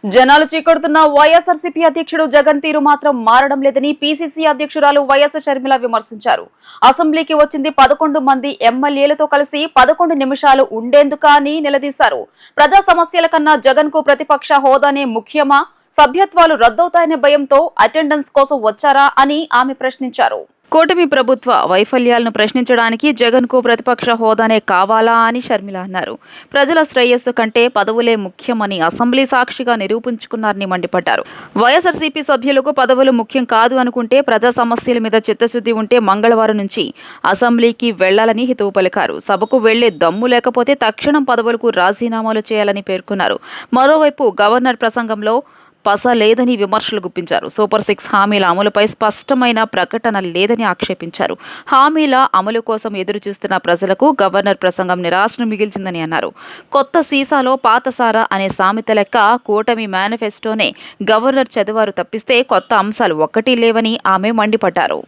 జనాలు చీకొడుతున్న వైఎస్ఆర్సీపీ అధ్యక్షుడు జగన్ తీరు మాత్రం మారడం లేదని పీసీసీ అధ్యక్షురాలు వైఎస్ షర్మిల విమర్శించారు. అసెంబ్లీకి వచ్చింది 11 మంది ఎమ్మెల్యేలతో కలిసి 11 నిమిషాలు ఉండేందుకా అని నిలదీశారు. ప్రజా సమస్యల కన్నా జగన్ కు ప్రతిపక్ష హోదానే ముఖ్యమా, సభ్యత్వాలు రద్దవుతాయనే భయంతో అటెండెన్స్ కోసం వచ్చారా అని ఆమె ప్రశ్నించారు. కూటమి ప్రభుత్వ వైఫల్యాలను ప్రశ్నించడానికి జగన్ కు ప్రతిపక్ష హోదానే కావాలా అని షర్మిల అన్నారు. ప్రజల శ్రేయస్సు కంటే పదవులే ముఖ్యమని అసెంబ్లీ సాక్షిగా నిరూపించుకున్నారని మండిపడ్డారు. వైఎస్ఆర్సీపీ సభ్యులకు పదవులు ముఖ్యం కాదు అనుకుంటే, ప్రజా సమస్యల మీద చిత్తశుద్ధి ఉంటే మంగళవారం నుంచి అసెంబ్లీకి వెళ్లాలని హితవు పలికారు. సభకు వెళ్లే దమ్ము లేకపోతే తక్షణం పదవులకు రాజీనామాలు చేయాలని పేర్కొన్నారు. మరోవైపు గవర్నర్ ప్రసంగంలో పస లేదని విమర్శలు గుప్పించారు. సూపర్ 6 హామీల అమలుపై స్పష్టమైన ప్రకటన లేదని ఆక్షేపించారు. హామీల అమలు కోసం ఎదురు చూస్తున్న ప్రజలకు గవర్నర్ ప్రసంగం నిరాశను మిగిల్చిందని అన్నారు. కొత్త సీసాలో పాత సారా అనే సామెత లెక్క కూటమి మేనిఫెస్టోనే గవర్నర్ చదివారు తప్పిస్తే కొత్త అంశాలు ఒక్కటి లేవని ఆమె మండిపడ్డారు.